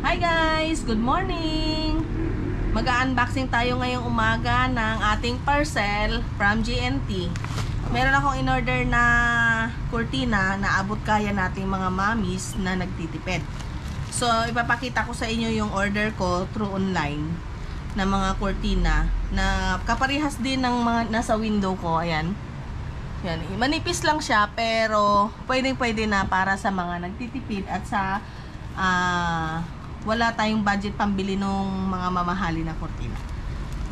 Hi guys! Good morning! Mag-unboxing tayo ngayong umaga ng ating parcel from GNT. Meron akong in-order na kurtina na abot kaya nating mga mommies na nagtitipid. So, ipapakita ko sa inyo yung order ko through online na mga kurtina na kaparehas din ng mga nasa window ko. Ayan. Yan. Manipis lang siya pero pwedeng-pwede na para sa mga nagtitipid at sa wala tayong budget pambili ng mga mamahali na kurtina.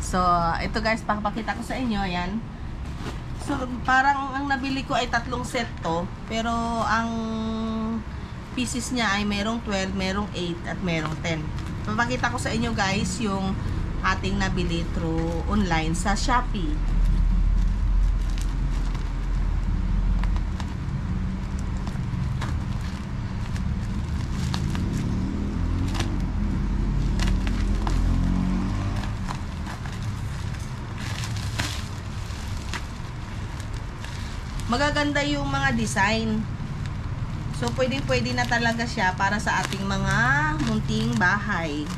So, ito guys, pakapakita ko sa inyo. Ayan. So, parang ang nabili ko ay 3 set to. Pero, ang pieces niya ay merong 12, merong 8, at merong 10. Papakita ko sa inyo guys yung ating nabili through online sa Shopee. Magaganda yung mga design. So, pwede na talaga siya para sa ating mga munting bahay.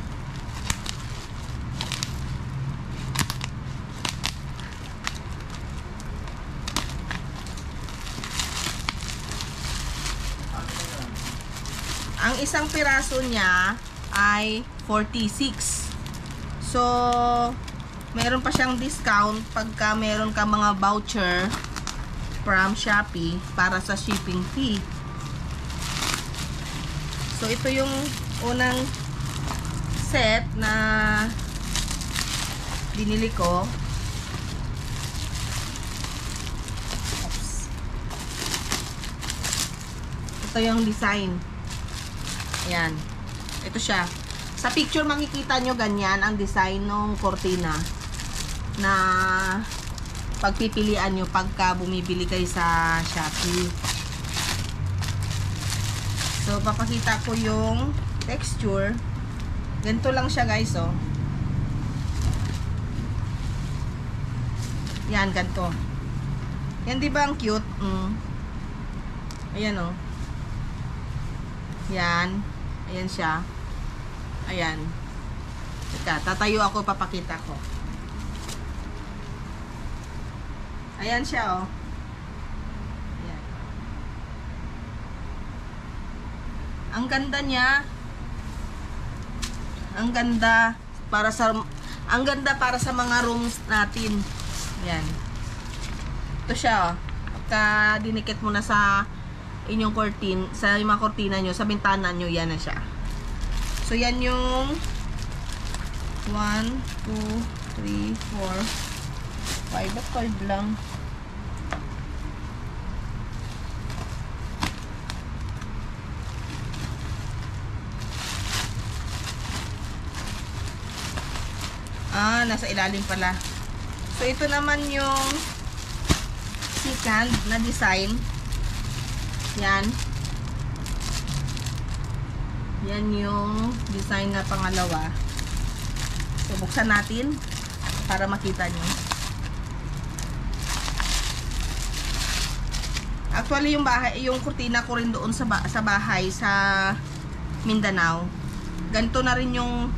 Ang isang piraso niya ay 46. So, meron pa siyang discount pagka meron ka mga voucher from Shopee para sa shipping fee. So, ito yung unang set na binili ko. Oops. Ito yung design. Ayan. Ito siya. Sa picture makikita nyo ganyan ang design ng kurtina na pagpipilian nyo pagka bumibili kayo sa Shopee. So, papakita ko yung texture. Ganito lang siya guys, oh. Yan, ganito. Yan, di ba ang cute? Ayan, oh. Yan. Ayan siya. Ayan. Teka, tatayo ako, papakita ko. Ayan siya, oh. Ayan. Ang ganda niya. Ang ganda para sa mga rooms natin. Ayan. Ito siya, oh. Pagka dinikit mo na sa inyong curtain, sa mga kurtina nyo, sa bintana nyo, yan na siya. So, yan yung 1, 2, 3, 4, 5 at 5 lang. Nasa ilalim pala. So, ito naman yung second na design. Yan. Yan yung design na pangalawa. So, buksan natin para makita nyo. Actually, yung kurtina ko rin doon sa bahay sa Mindanao. Ganito na rin yung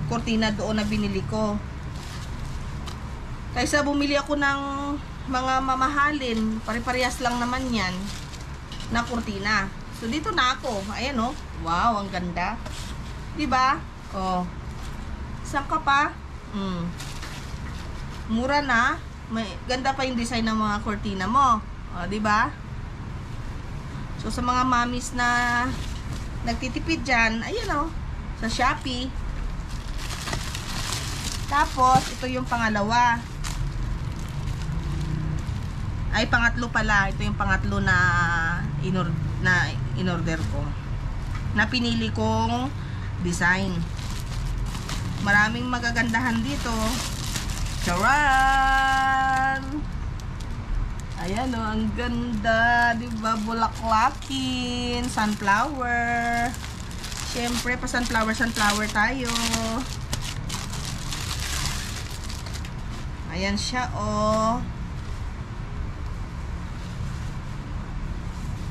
kurtina doon na binili ko. Kaysa bumili ako ng mga mamahalin, pare-parehas lang naman yan na kurtina. So, dito na ako. Ayan, oh. Wow, ang ganda. Diba? Oh. Saan ka pa? Mura na. May ganda pa yung design ng mga kurtina mo. Oh, diba? So, sa mga mommies na nagtitipid dyan, ayan, oh. Sa Shopee. Tapos, ito yung pangalawa. Ay, pangatlo pala. Ito yung pangatlo na in-order ko. Na pinili kong design. Maraming magagandahan dito. Charan! Ayan, oh, ang ganda. Diba? Bulaklakin. Sunflower. Siyempre, pa sunflower tayo. Ayan siya, oh.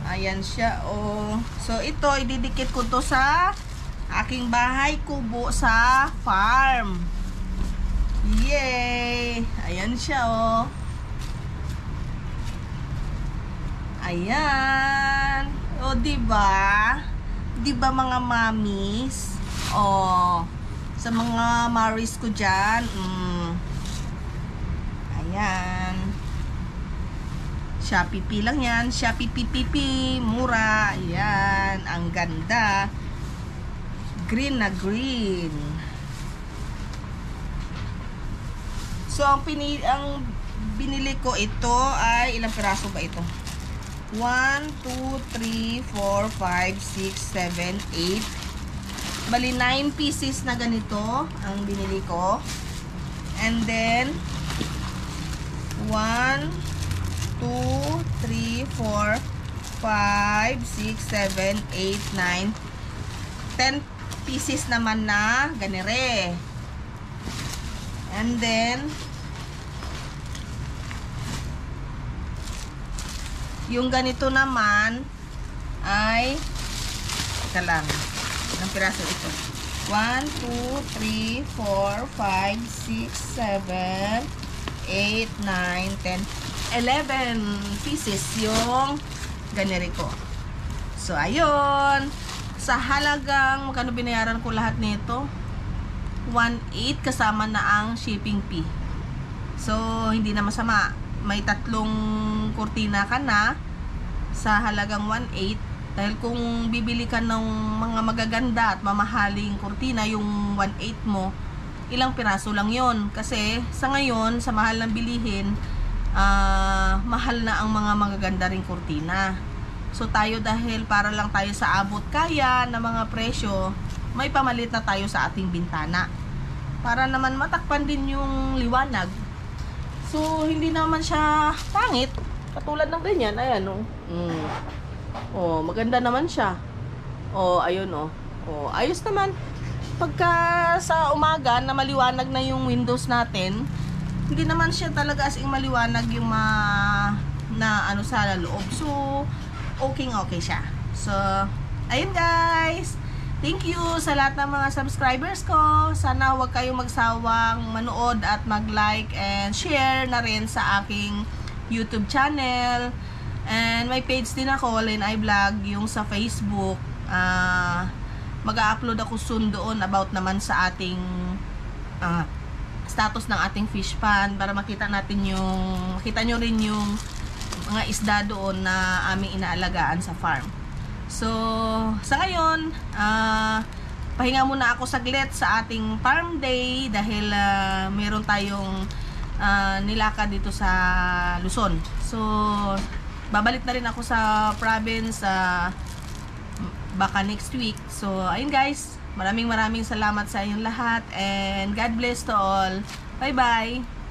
Ayan siya, oh. So, ito, ididikit ko to sa Aking bahay kubo sa farm. Yay! Ayan siya, oh. Ayan. O, diba? Diba mga mommies? O, sa mga maris ko dyan. Ayan. Shopee lang yan. Shopee PPP. Mura. Ayan. Ang ganda. Green na green. So, ang binili ko ito ay, ilang piraso ba ito? 1, 2, 3, 4, 5, 6, 7, 8. Bali, 9 pieces na ganito ang binili ko. And then, 1, 2, 3, 4, 5, 6, 7, 8, 9, 10 pieces naman na ganire. And then, yung ganito naman ay, teka lang, ilang piraso ito? 1, 2, 3, 4, 5, 6, 7, 8, 9, 10, 11 pieces yung ganire ko. So, ayun. Sa halagang, magkano binayaran ko lahat nito? 1.8 kasama na ang shipping fee. So, hindi na masama. May 3 kurtina ka na sa halagang 1.8. Dahil kung bibili ka ng mga magaganda at mamahaling kurtina, yung 1.8 mo, ilang piraso lang yon. Kasi sa ngayon, sa mahal ng bilihin, mahal na ang mga magaganda ring kurtina. So tayo, dahil para lang tayo sa abot kaya na mga presyo, may pamalit na tayo sa ating bintana. Para naman matakpan din yung liwanag. So hindi naman siya pangit. Katulad ng ganyan, ayan oh. Oh, maganda naman siya. Oh, ayun oh. Oh, ayos naman. Pagka sa umaga na maliwanag na yung windows natin, hindi naman siya talaga as in maliwanag yung na ano sa loob. So okay siya. So, ayun guys. Thank you sa lahat ng mga subscribers ko. Sana huwag kayong magsawang manood at mag-like and share na rin sa aking YouTube channel. And may page din ako, Lynn I Vlog, yung sa Facebook. Mag-upload ako soon doon about naman sa ating status ng ating fish pond para makita nyo rin yung mga isda doon na aming inaalagaan sa farm. So, sa ngayon, pahinga muna ako saglit sa ating farm day dahil meron tayong nilakad dito sa Luzon. So, babalik na rin ako sa province baka next week. So, ayun guys, maraming salamat sa inyong lahat and God bless to all. Bye bye!